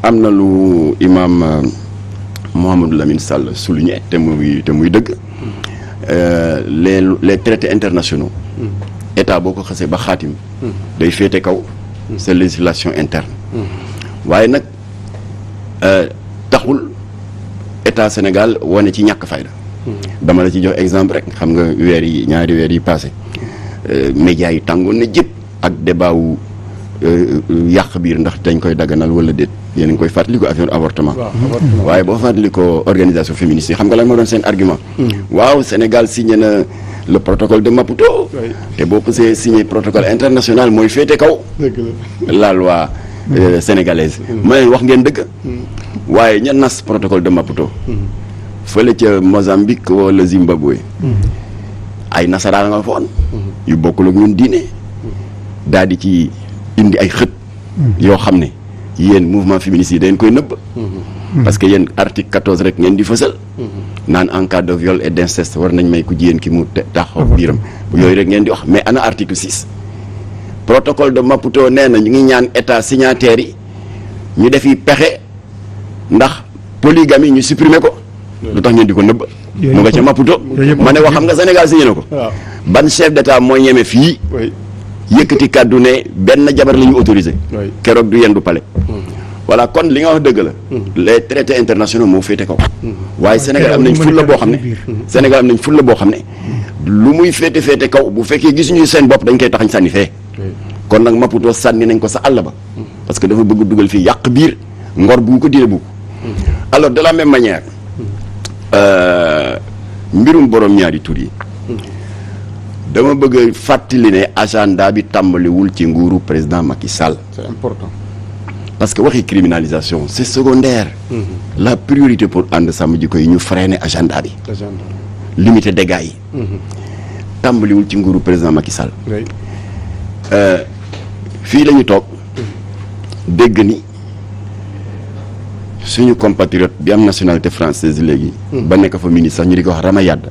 am na lu imam Mouhamadou Lamine Sall souligné te muy dëgg. Les traités internationaux. état boo ko xasee ba xaatim. day féete kaw. sa législation interne. waaye nag taxul état Sénégal wane ci ñàkk fayda. dama la ci jox exemple rek xam nga ñaari weer yi passé médias yi tàngoon na jëpp ak débat wu yàq biir ndax dañ koy daganal wala déet yéen a ngi koy fàttali ko affaire avortement. waaye boo fàttali ko organisation féministe yi xam nga lan moo doon seen argument. waaw Sénégal signé na le protocole de Maputo. te boo ko signé protocole international mooy féete kaw. la loi sénégalaise. ma leen wax ngeen dëgg. waaye ña nas protocole de Maputo. fële ca Mozambique wala Zimbabwe. ay nasaraan nga foon. yu bokkul ak ñun diine. daal di ci indi ay xët. yoo xam ne yéen mouvement féministe yi dañ koy nëbb. parce que yéen article 14 rek ngeen di fësal. naan en cas de viol et d'inceste war nañ may ku jigéen ki mu taxaw biiram. yooyu rek ngeen di wax mais ana article 6. protocole de Maputo nee na ñu ngi ñaan état signataires yi ñu defi pexe ndax polygamie ñu supprimer ko. lu tax ngeen di ko nëbb. mu nga ca Maputo. ma ne wax xam nga Sénégal signé na ko. ban chef d'état moo ñeme fii. yëkkati kàddu ne benn jabar la ñu autorisé. keroog du yendu palais. voilà kon li nga wax dëgg la. les traités internationaux moo féete kaw. waaye Sénégal am nañ fulla boo xam ne. Sénégal am nañ fulla boo xam ne. lu muy féete kaw bu fekkee gisuñu seen bopp dañ koy taxañ sànni fee. kon nag Maputo sànni nañ ko sa àll ba. parce que dafa bëgg dugal fii yàq biir ngor bu ko diine bu. alors de la même manière. mbirum borom ñaari tur yi. dama bëgg fàttali ne agenda bi tàmbaliwul ci nguuru président Macky Sall. c'est important. parce que waxi criminalisation c'est secondaire. La priorité pour ànd sàmm jikko yi ñu freiner agenda bi. limiter dégâts yi. tàmbaliwul ci nguuru président Macky Sall. fii la ñu toog dégg ni suñu compatriote bi am nationalité française léegi. ba nekk fa ministre sax ñu di ko wax Ramayad.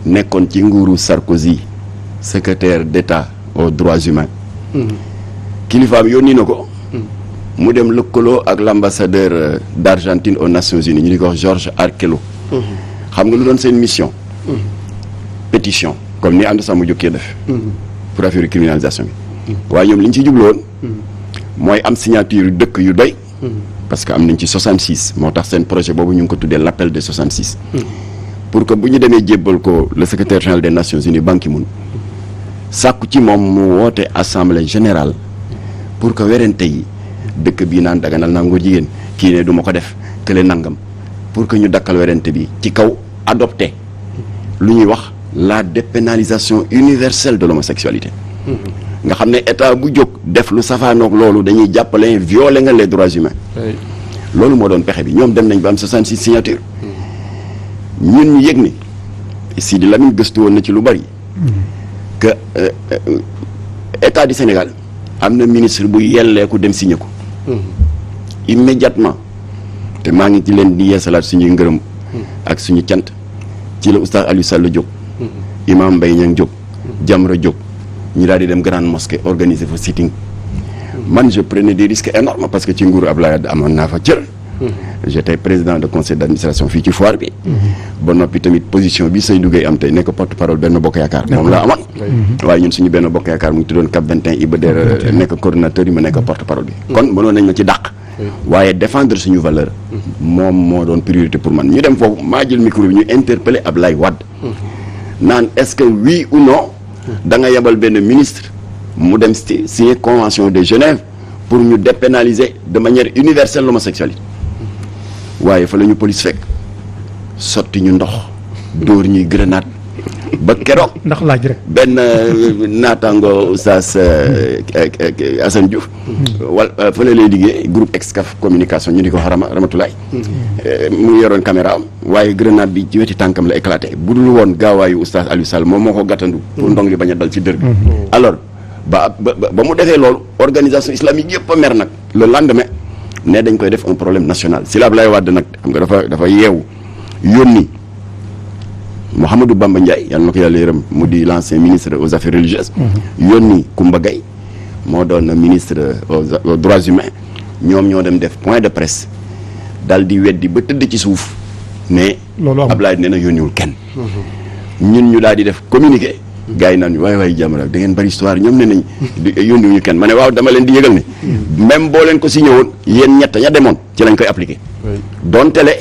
nekkoon ci nguuru Sarkozy secrétaire d'État aux droits humains. kilifaam yónni na ko. mu dem lëkkaloo ak l'ambassadeur d'Argentine aux Nations Unies ñu di ko wax Jorge Arquelo. xam nga lu doon seen mission. pétition comme ni ànd sax mu jokkee def. pour affaire criminalisation bi. waaye ñoom li ñu ci jubloon. mooy am signature dëkk yu doy. parce que am nañ ci 66 moo tax seen projet boobu ñu ngi ko tuddee l'appel des 66. pour que bu ñu demee jébbal ko le secrétaire général des Nations Unies Ban Ki-moon sàkku ci moom mu woote assemblée générale pour que werante yi dëkk bii naan daganal naa ngóor jigéen kii ne du ma ko def kële nangam pour que ñu dakkal werante bi ci kaw adopté lu ñuy wax la dépénalisation universelle de l'homosexualité. nga xam ne état bu jóg def lu safaanoog loolu dañuy jàppale violer nga les droits humains. loolu moo doon pexe bi ñoom dem nañ ba am 66 signatures. ñun ñu yëg ni Sidi Lamine gëstu woon na ci lu bari. que état du Sénégal am na ministre bu yelleeku dem signé ko. immédiatement te maa ngi ci leen di yeesalaat suñuy ngërëm. ak suñu cant ci la oustaz Aliou Sall jóg. imam Mbaye Niang jóg. Jamra jóg. ñu daal di dem grande mosquée organiser fa sitting. man je prenais des risques énormes parce que ci nguuru Abdoulaye Wade amoon naa fa cër. j'étais président de conseil d'administration fii ci foire bi. ba noppi tamit position bi Seydou Gueye am tey nekk porte-parole Benno Bokk Yaakaar moom laa amoon. waaye ñun suñu Benno Bokk Yaakaar mu ngi tuddoon Cap 21 Iba Der nekk coordonnateur yi ma nekk porte-parole bi. kon mënoon nañ ma ci dàq. waaye défendre suñu valeur. moom moo doon priorité pour man ñu dem foofu maa jël micro bi ñu interpeller Abdoulaye Wade. naan est-ce que oui ou non. da nga yebal benn ministre mu dem signer convention de Genève pour ñu dépénaliser de manière universelle l'homosexualité. waaye fa la ñu police fekk sotti ñu ndox dóor ñuy grenade ba keroog. ndax laaj rek. benn naataango Oustaz Assane Diouf. wala fa la lay liggéey groupe Excaf communication ñu di ko xarama Ramatulaay. mu yoroon caméra am waaye grenade bi ci weti tànkam la éclaté bu dul woon gaawaayu Oustaz Aliou Sall moom moo ko gàttandu. pour ndong li bañ a dal ci dër bi. alors ba mu defee loolu organisation islamique yëpp a mer nag le lendemain. ne dañ koy def un problème national si la Abdoulaye Wade nag xam nga dafa yeewu yónni Mouhamadou Bamba Ndiaye yàlla na ko yàlla yërëm mu di l'ancien ministre aux affaires religieuses. yónni Koumba Gaye moo doon ministre aux droits humains ñoom ñoo dem def point de presse dal di weddi ba tëdd ci suuf ne Ablaye nee na yónniwul kenn ñun ñu daal di def communiqué gars yi naan waay Jamra da ngeen bari histoire ñoom ne nañ yónniwuñu kenn ma ne waaw dama leen di yëgal ne même boo leen ko signé woon yéen ñett ña demoon ci lañ koy appliqué donte le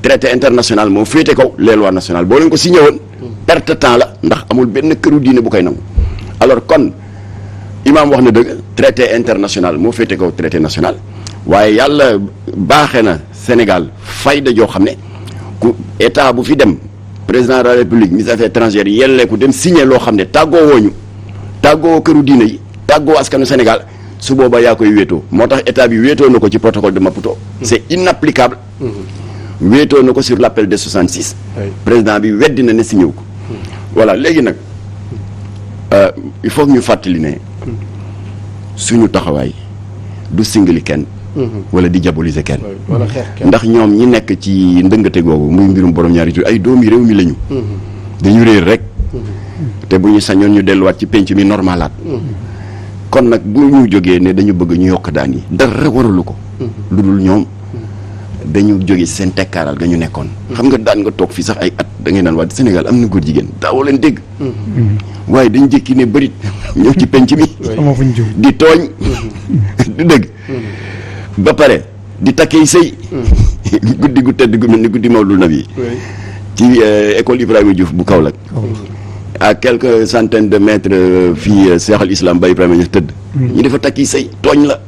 traité international moo féete kaw les lois nationales boo leen ko signé woon perte temps la ndax amul benn këru diine bu koy nangu alors kon imaam wax na dëgg traité international moo féete kaw traité national waaye yàlla baaxee na Sénégal fayda joo xam ne ku état bu fi dem président de la république ministre des affaires étrangères yelleeku dem signé loo xam ne tàggoo wooñu tàggoo këru diine yi tàggoo askanu Sénégal su boobaa yaa koy wéetoo moo tax état bi wéetoo na ko ci protocole de Maputo c'est inapplicable wéetoo na ko sur l'appel de 66 président bi weddi na ne signé wu ko voilà léegi nag il faut que ñu fàttali ne suñu taxawaay du singali kenn wala di diaboliser kenn ndax ñoom ñi nekk ci ndëngate googu muy mbirum borom ñaari tur ay doomi réew mi lañu dañu réer rek te bu ñu sañoon ñu delluwaat ci penc mi normalaat kon nag bu ñu jógee ne dañu bëgg ñu yokk daan yi dara waralu ko lu dul ñoom dañu jóge seen tekkaaral ga ñu nekkoon xam nga daan nga toog fii sax ay at da ngay naan waa Sénégal am na góor jigéen daawoo leen dégg waaye dañ jékki ne bërit ñëw ci penc mi di tooñ du dëgg ba pare di takkee sëy guddi gu tedd gu mel ni guddi Mawlud Nabi ci école Ibrahima Diouf bu Kaolack à quelques centaines de mètres fii Cheikh al Islam ba Ibrahima Diouf tëdd ñu dafa takki sëy tooñ la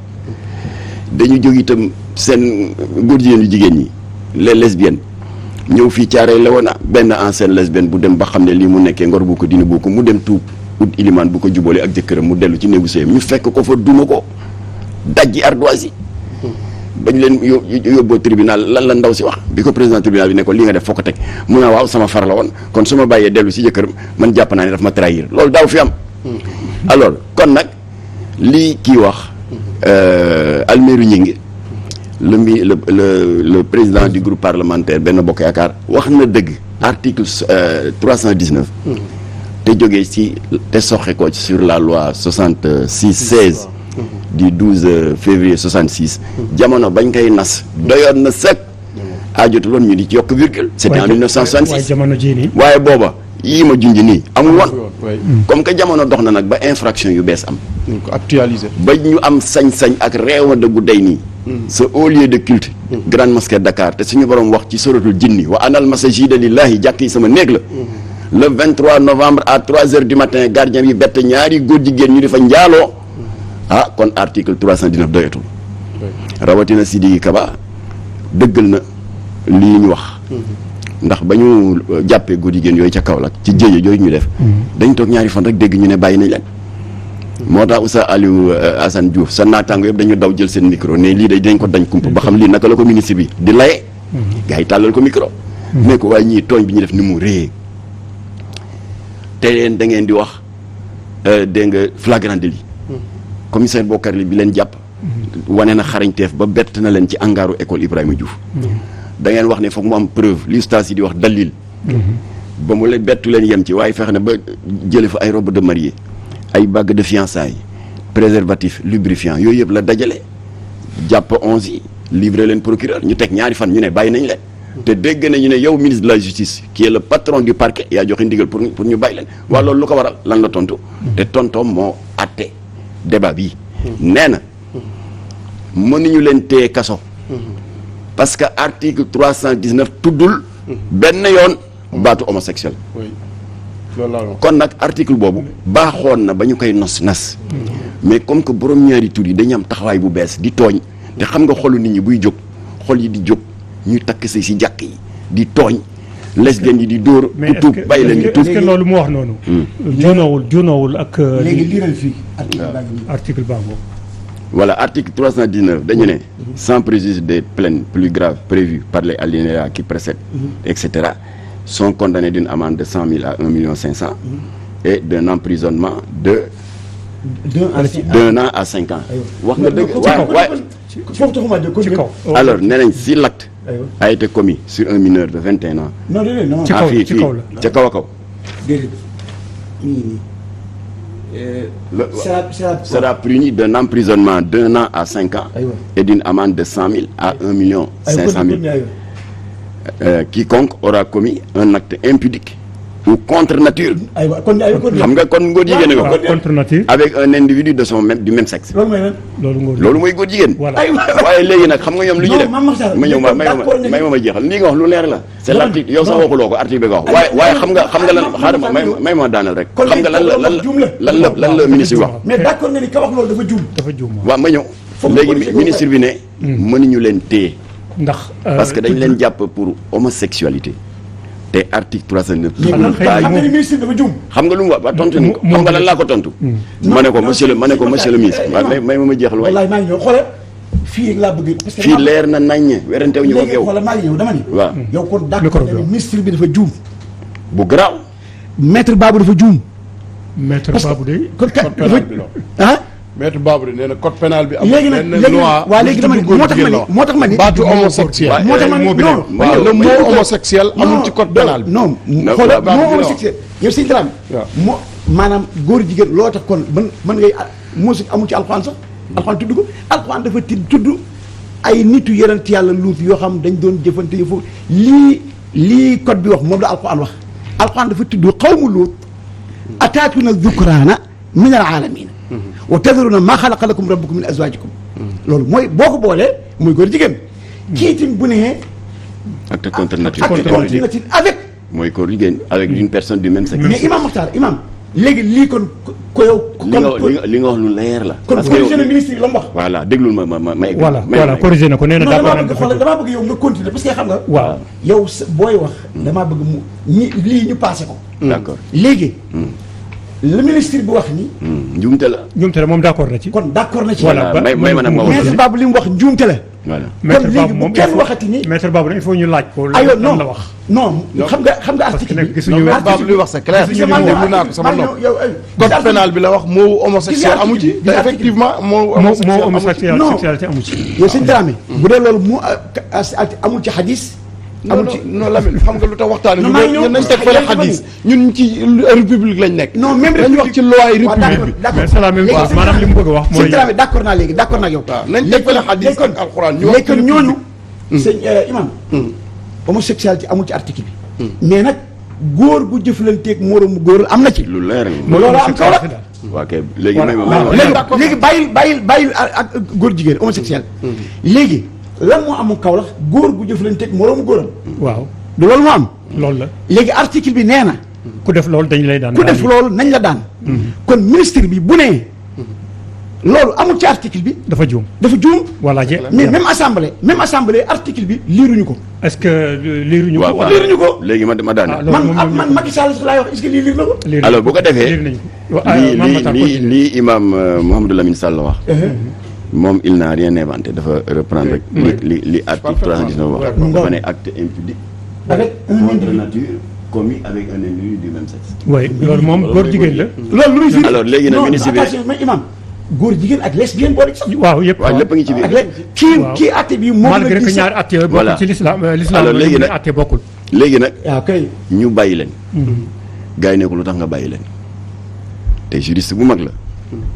dañu jóg itam seen góor jigéen yu jigéen ñi les lesbiennes ñëw fii Thiaroye Léona benn ancienne lesbienne bu dem ba xam ne lii mu nekkee ngor bu ko dina bu ko mu dem tuub ut ilimaan bu ko jubóole ak jëkkëram mu dellu ci néegu sëyam ñu fekk ko fa duma ko dajji ardoise yi bañ leen yóbboo tribunal lan la ndaw si wax bi ko président tribunal bi ne ko li nga def foo ko teg mun a waaw sama far la woon kon su ma bàyyee dellu si jëkkëram man jàpp naa ne daf ma trahir loolu daaw fi am alors kon nag lii kii wax Almeru Ñing le président du groupe parlementaire Benno Bokk Yaakaar wax na dëgg article 319 te jógee ci te soxe ko sur la loi 66/16 du 12 février 66 jamono bañ koy nas doyoon na sëkk aajotuloon ñu di ci yokk virgule c'était en 1966 waaye booba yii ma junj nii amul woon comme que jamono dox na nag ba infraction yu bees am ñu ko actualiser ba ñu am sañ-sañ ak réew ma dëggu day nii ce haut lieu de culte grande mosquée de Dakar te suñu borom wax ci suratul jinni wa anal masajida lillahi jàkk yi sama néeg la le 23 novembre à 3 heures du matin gardien bi bett ñaari góor jigéen ñu di fa njaaloo kon article 319 doyatul rawatina Sidiki Kaba dëggal na lii ñu wax ndax ba ñu jàppee góor jigéen yooyu ca Kaolack ci jéye yooyu ñu def dañ toog ñaari fan rek dégg ñu ne bàyyi nañ leen moo tax Oustaz Aliou Assane Diouf sa naataango yëpp dañu daw jël seen micro ne lii day dañ ko dañ kump ba xam lii naka la ko ministre bi di laye gars yi tàllal ko micro ne ko waaye ñii tooñ bi ñu def ni mu réyee te leen da ngeen di wax dégg nga flagrant délit commissaire Bokar li bi leen jàpp wane na xarañteef ba bett na leen ci angaaru école Ibrahima Diouf da ngeen wax ne foog mu am preuve li ustaas yi di wax dalil ba mu leen bettu leen yem ci waaye fexe na ba jële fa ay robe de mariée ay bague de fiançailles préservatif lubrifiant yooyu yëpp la dajale jàpp 11 yi livré leen procureur ñu teg ñaari fan ñu ne bàyyi nañ leen te dégg nañu ne yow ministre de la justice qui est le patron du parquet yaa joxe ndigal pour ñu bàyyi leen waaw loolu lu ko waral lan la tontu te tontoom moo àtte débat bii nee na mënuñu leen téye kaso parce que article 319 tuddul benn yoon baatu homosexuel kon nag article boobu baaxoon na ba ñu koy nas mais comme que borom ñaari tur yi dañu am taxawaay bu bees di tooñ te xam nga xolu nit ñi buy jóg xol yi di jóg ñuy takk say si jàkk yi di tooñ lesbiennes yi di dóor ku tuub bàyyi leen di tuub est-ce que loolu mu wax noonu junoowul ak léegi liiral fii article baa boobu voilà article 319 dañu ne sans préjudice des peines plus graves prévues par les alinéas qui précèdent etc sont condamnés d'une amende de 100 000 à 1 500 000 et d'un emprisonnement d'un an à 5 ans wax nga dëgg waaye foofu taxuma de ci kaw alors nee nañ si l'acte a été commis sur un mineur de 21 ans non ci kaw la ca kaw a kaw déedéet sera puni d'un emprisonnement d'1 an à 5 ans Aywa. et d'une amende de 100 000 à 1 million 500 000. Quiconque aura commis un acte impudique ou contre nature. xam nga kon ngóor jigéen nga ko. contre nature. avec un individu de son même du même sexe. loolu mooy lan. loolu mooy góor jigéen. voilà waaye léegi nag xam nga ñoom lu ñuy def. non Mame Makhtar ma ñëw ma jeexal lii nga wax lu leer la. c'est l'article yow sax waxuloo ko article bi nga wax. waaye xam nga lan xaaral may ma daanal rek. xam nga lan la ministre bi wax. mais d'accord nga ni ka wax loolu dafa juum. dafa juum waaw ma ñëw. léegi ministre bi ne. mënuñu leen téye. ndax parce que dañ leen jàpp pour homosexualité. te article 309. xam nga ni ministre dafa juum. xam nga lu mu wax ba tontu ni ko xam nga lan laa ko tontu. ma ne ko monsieur le ministre. may ma jeexal waay. wallaay maa ngi ñëw xoolal fii rek laa bëgg. parce que fii leer na naññe werantew ñu ko léegi yow. xoolal maa ngi ñëw dama ni. waaw yow kon d'accord nga ni ministre bi dafa juum. bu garaaw. maître Babou dafa juum. maître Babou de. kon kat code pénal bi la ah. maître Babou de nee na code pénal bi. léegi nag léegi waa léegi dama ni moo tax ma ni. baatu homosexuel. moo tax ma ni non. waaw le mot homosexuel amul ci code pénal bi. non xoolal moo homosexuel yow si dram moo maanaam góor jigéen loo tax kon mën ngay moo si amul ci alxuraan sax alxuraan tudd ko alxuraan dafa tudd ay nitu yonent yàlla luut yoo xam dañ doon jëfante yu foofu lii code bi wax moom la alxuraan wax alxuraan dafa tudd xawmu luut ataatuna dhukraana min al aalamiin wa tadharuna maa xalaqa lakum rabbukum min azwaajikum loolu mooy boo ko boolee muy góor jigéen kii itam bu nee acte contre nature. acte contre nature avec mooy góor jigéen avec une personne du même sexe. mais imam Makhtar imam léegi lii kon ko yow li nga wax lu leer la. kon parce que corrigé na ministre yi la mu wax voilà déglul ma voilà corrigé na ko nee na non d'accord damaa bëgg xoolal damaa bëgg yow nga continuer parce que xam nga waaw yow booy wax damaa bëgg mu lii ñu passé ko d'accord léegi le ministre bi wax ni njuumte la. ñoom te moom d'accord na ci. kon d'accord na ci voilà may ma nag ma wax maître Babou li mu wax njuumte la voilà. maître kon Babou léegi moom bu kenn waxati ni maître Babou il faut ñu laaj ko. aywa lan non la wax. non xam nga parce que article nag bi gisuñu maître Babou li wax c'est clair. déglu naa ko sama nopp code pénal bi la wax moo homosexuel amu ci te effectivement moo homosexualité amu ci. yow sëñ Dramé bu dee loolu mu amul ci xadis amul ci non Lamine xam nga lu tax waxtaan non maa ngi ñëw nañ teg fële xadis ñun ci république lañ nekk. non même dañu wax ci loi yi république bi. mais c'est la même chose maanaam li mu bëgg a wax mooy. sëñ Dramé d'accord naa léegi d'accord naa yow. waaw nañ teg fële xadis ak alxuraan ñu wax léegi kon ñooñu. sëñ imam homosexualité amul ci article bi. mais nag góor gu jëflanteeg moroomu góor am na ci. lu leer la. loolu am kaw la. waa kay léegi may ma léegi bàyyil ak góor jigéen homosexuel. léegi lan moo amul kaw la góor gu jëflanteeg moroomu góoram. waaw du loolu moo am. loolu la. léegi article bi nee na. ku def loolu dañu lay daan. ku def loolu nañ la daan. kon ministre bi bu nee. loolu amul ci article bi. dafa juum. dafa juum. voilà je mais même assemblée article bi liiruñu ko. est-ce que liiruñu ko. waaw liiruñu ko. léegi ma daane. man Macky Sall laay wax est-ce que lii liir na ko. alors bu ko defee liir nañu ko. lii imam Mouhamadou Lamine Sall wax. moom il n'a rien inventé dafa reprendre rek. li article 319 wax. dafa ne acte impudique. avec contre nature commis avec un individu du même sexe. oui loolu moom góor jigéen la. loolu lu muy firi. alors léegi nag ministre bi attention mais imam góor jigéen ak lesbienne boole ci sax. waaw yëpp waaw lépp a ngi ci biir. ak kii àtte bi moom la malgré que gis ñaari àtte yooyu voilà. bokkul ci l'islam Alors, léegi nag àtte bokkul. léegi nag waaw kay. ñu bàyyi leen. gars yi ne ko lu tax nga bàyyi leen. te juriste bu mag la.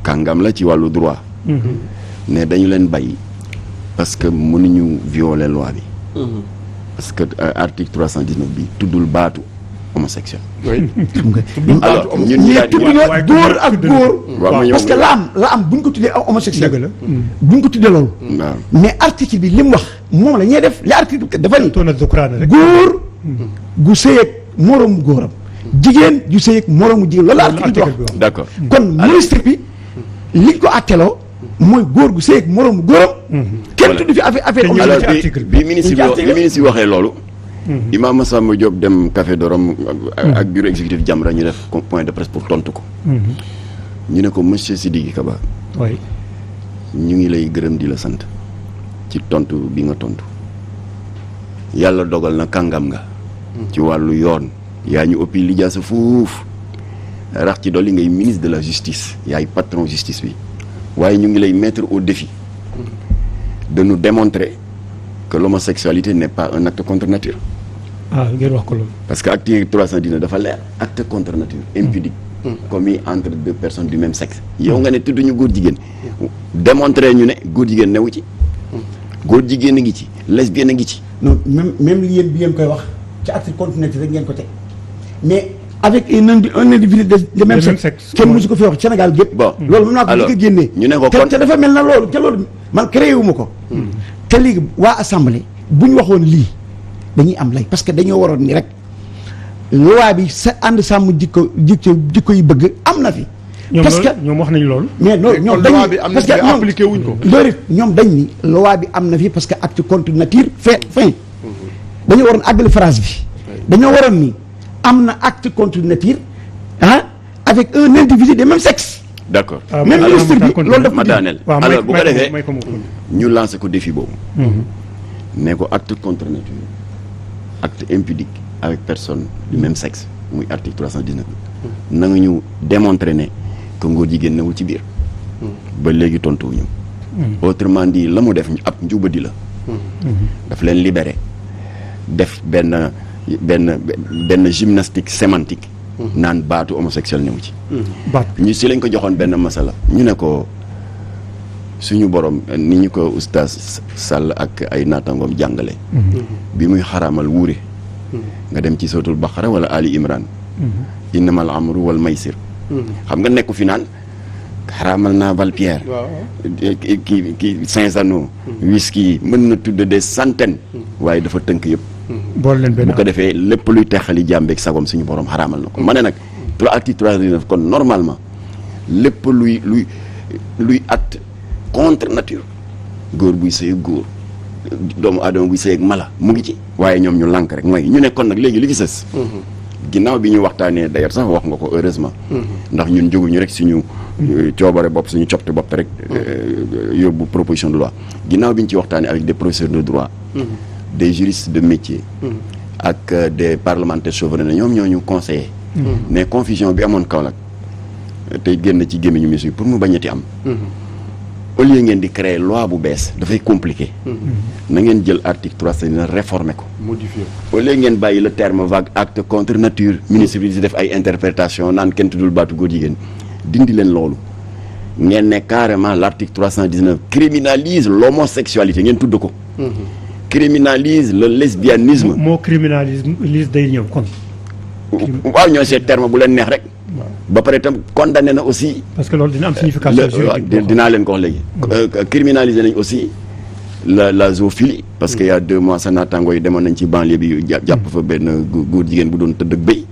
kàngam la ci wàllu droit. ne dañu leen bàyyi parce que mënuñu violer loi bi. parce que article 319 bi tuddul baatu homosexuel. oui. alors ñun ñu mais daal tudd di na góor ak góor. waaw ma ñëw parce que la am bu ñu ko tuddee homosexuel. dëgg la. bu ñu ko tuddee loolu. waaw mais article bi li mu wax moom la ñuy def li article dafa ni toona zukraana rek. góor gu sëy ak moroomu góoram. jigéen ju sëy ak moroomu jigéen loolu la article bi wax. d'accord. kon ministre bi liñ ko atteloo mooy góor gu sëy ak moroomu góoram. kenn tudd fi affaire ñëw alors ci article bi ministre bi ministre bi waxee loolu. Imam Massamba Diop dem Café de Rome ak bureau exécutif Jamra ñu def point de presse pour tontu ko. ñu ne ko monsieur Sidiki Kaba. oui. ñu ngi lay gërëm di la sant ci tontu bi nga tontu yàlla dogal na kàngam nga. ci wàllu yoon. yaa ñu ëppi lijaasa fuuf rax ci dolli ngay ministre de la justice yaay patron justice bi waaye ñu ngi lay mettre au défi de nous démontrer que l'homosexualité n'est pas un acte contre nature. ngeen wax ko loolu. parce que article 319 dafa leer acte contre nature impudique commis entre deux personnes du même sexe. yow nga ne tudduñu góor jigéen. démontrer ñu ne góor jigéen newu ci. góor jigéen a ngi ci lesbienne a ngi ci. non même li yéen bi ngeen koy wax ci acte continuité rek ngeen ko teg mais avec un individu de même sexe kenn mosu ko fi wax Sénégal gépp. bon loolu mën naa ko njëkk a génnee. ñu ne ko kon te dafa mel na loolu te loolu man créé wu ma ko. te léegi waa assemblée bu ñu waxoon lii dañuy am lay parce que dañoo waroon ni rek loi bi sa ànd sàmm jikko yi bëgg am na fi. parce que ñoom wax nañu loolu. mais non ñoom dañ loi bi am na parce que fi appliqué wuñ ko. loolu ñoom dañ ni loi bi am na fi parce que acte contre nature fin dañoo waroon àggali phrase bi. dañoo waroon ni am na acte contre nature avec un individu de même sexe. d'accord même ministre bi loolu dafa ma daaneel alors bu ko defee ñu lancé ko défi boobu. ne ko acte contre nature acte impudique avec personne du même sexe muy article 319. na nga ñu démontrer ne que ngóor jigéen newul ci biir. ba léegi tontuwuñu. autrement dit la mu def ab njubadi la. daf leen libéré def benn gymnastique sémantique. naan baatu homosexuel newu ci. ñu si lañ ko joxoon benn masala ñu ne ko suñu borom ni ñu ko oustaz Sall ak ay naataangoom jàngale. bi muy xaraamal wuure. nga dem ci suratul Baqara wala Ali Imran. innamal amru wal maysir. xam nga nekku fi naan xaraamal naa Valpierre. kii Saint-Zano. whisky mën na tudd des centaines. waaye dafa tënk yëpp. boole leen benn bu ko defee lépp luy texali jàmbeeg sagom suñu borom xaraamal na ko. ma ne nag article 319 kon normalement lépp luy acte contre nature. góor buy sëy góor doomu aadama buy sëy ak mala mu ngi ci. waaye ñoom ñu lànk rek mooy ñu ne kon nag léegi li fi sës. ginnaaw bi ñu waxtaanee d'ailleurs sax wax nga ko heureusement. ndax ñun jóguñu rek suñu coobare bopp suñu copte bopp rek. yóbbu proposition de loi ginnaaw bi ñu ci waxtaanee avec des professeurs de droit. des juristes de métier. ak des parlementaires souverains ñoom ñoo ñu conseillé. mais confusion bi amoon Kaolack tey génn ci gémmiñu mis yi pour mu bañati am. au lieu ngeen di créer loi bu bees dafay compliqué. na ngeen jël article 319 réformer ko. modifier au lieu ngeen bàyyi le terme vague acte contre nature. ministre bi di def ay interprétation naan kenn tuddul baatu góor jigéen dindi leen loolu. ngeen ne carrément l' article 319 criminalise l'homosexualité ngeen tudd ko. criminalise le lesbianisme. moo criminalise day ñëw kon. waaw ñoo seet terme bu leen neex rek. ba pare itam condamné na aussi. parce que loolu dina am signification juridique. dinaa leen ko wax léegi. criminalisé nañ aussi la zoophilie. parce que y a 2 mois sa naataango yi demoon nañ ci banlieue bi jàpp fa benn góor jigéen bu doon tëdd ak béy.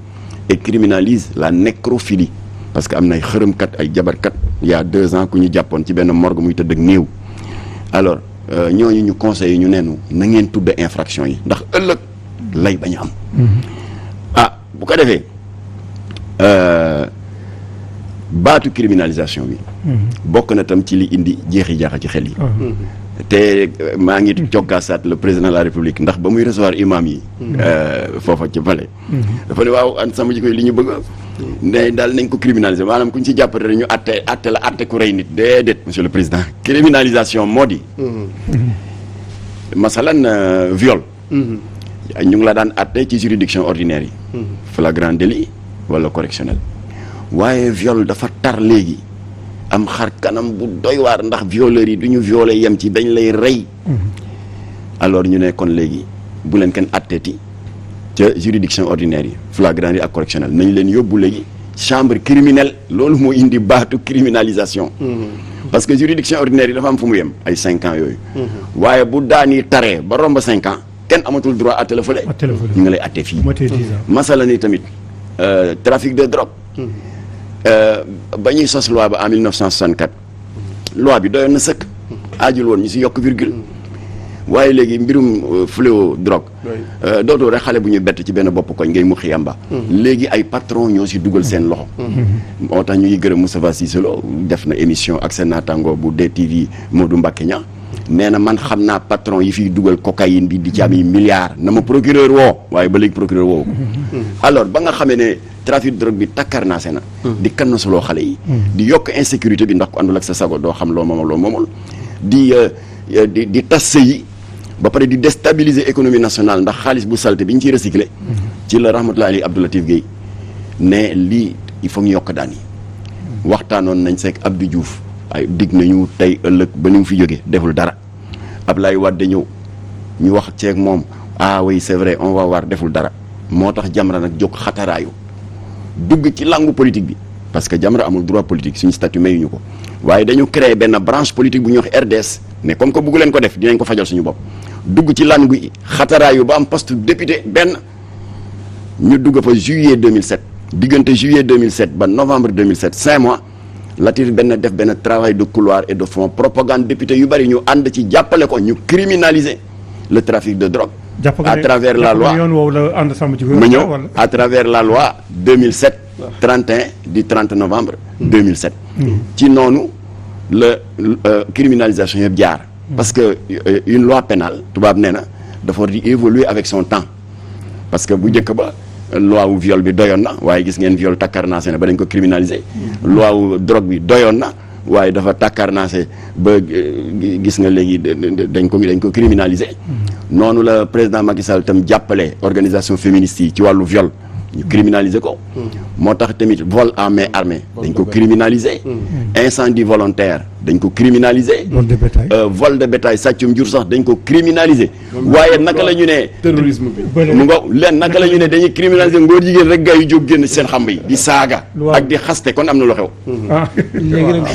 et criminalise la nécrophilie. parce que am na ay xërëmkat ay jabarkat y a 2 ans ku ñu jàppoon ci benn morgue muy tëdd ak néew. alors ñooñu ñu conseillé ñu neenu na ngeen tudd infraction yi ndax ëllëg lay bañ a am. bu ko defee baatu criminalisation bi. bokk na tam ci li indi jeexi jaaxa ci xel yi. te maa ngi jokkaasaat le président de la république ndax ba muy recevoir imam yi. foofa ci palais. dafa ne waaw an sama jikko yi li ñu bëgg ne daal nañ ko criminaliser maanaam ku ñu ci jàppate rek ñu atte la atte ku rey nit déedéet monsieur le président criminalisation moo di. masalan viol. ñu ngi la daan atte ci juridiction ordinaire yi. flagrant délit wala correctionnel. waaye viol dafa tar léegi am xar kanam bu doy waar ndax violeurs yi du ñu violer yem ci dañ lay rey. alors ñu ne kon léegi bu leen kenn atteeti ca juridiction ordinaire yi flagrant yi ak correctionnel nañ leen yóbbu léegi chambre criminelle loolu moo indi baatu criminalisation. parce que juridiction ordinaire yi dafa am fu mu yem ay 5 ans yooyu. waaye bu daan yi taree ba romb 5 ans kenn amatul droit atte la fële. ñu ngi lay atte fii. masala ni tamit trafic de drogue. ba ñuy sos loi ba en 1964 loi bi doyoon na sëkk. aajul woon ñu si yokk virgule. waaye léegi mbirum fléau drogue. dootoo rek xale bu ñu bett ci benn bopp koñ ngay mu xiyamba. léegi ay patron ñoo si dugal seen loxo. moo tax ñu ngi gërëm Moustapha Cissé Lo def na émission ak seen naataango bu DTV Modou Mbacké Niang nee na man xam naa patron yi fiy dugal cocaïne bi di ci am yi milliards na ma procureur woo waaye ba léegi procureur woo ko. alors ba nga xamee ne trafic de drogue bi takkarnaase na. di kan na soloo xale yi. di yokk insécurité bi ndax ku àndul ak sa sago doo xam loo moomul di tas sëy yi ba pare di déstabiliser économie nationale ndax xaalis bu salte bi ñu ciy recyclé. ci la rahmatullahi alayhi Abdou Latif Guèye ne lii il faut ñu yokk daan yi waxtaanoon nañ seeg Abdou Diouf ay dig nañu tey ëllëg ba ni mu fi jógee deful dara Ablaye Wade ñëw ñu wax ceeg moom ah oui c'est vrai on va voir deful dara moo tax Jamra nag jóg xataraayu dugg ci langue politique bi parce que Jamra amul droit politique suñu statut mayuñu ko waaye dañu créer benn branche politique bu ñuy wax RDS ne comme que bugg leen ko def dinañ ko fajal suñu bopp dugg ci langue yi xataraayu ba am poste député benn ñu dugg fa juillet 2007 diggante juillet 2007 ba novembre 2007 5 mois Latir def benn travail de couloir et de fond propagande député yu bari ñu ànd ci jàppale ko ñu criminaliser le trafic de drogue à travers la loi ma ñëw à travers la loi 2007 31 du 30 novembre 2007 ci noonu la criminalisation yëpp jaar parce que une loi pénale tubaab nee na dafa di évoluer avec son temps parce que bu njëkk ba loi wu viol bi doyoon na waaye gis ngeen viol takkarnaase na ba dañ ko criminaliser loi wu drogue bi doyoon na waaye dafa takkarnaase ba gis nga léegi dañ ko criminaliser noonu la président Macky Sall tam jàppale organisation féministe yi ci wàllu viol ñu criminaliser ko moo tax tamit vol en main armée dañ ko criminaliser incendie volontaire dañ ko criminaliser vol de bétail sàccum jur sax dañ ko criminaliser waaye naka la ñu ne terrorisme bi mu nga leen naka la ñu ne dañuy criminaliser ngóor jigéen rek gaa yu jóg génn seen xamb yi di saaga ak di xaste kon am na lu xew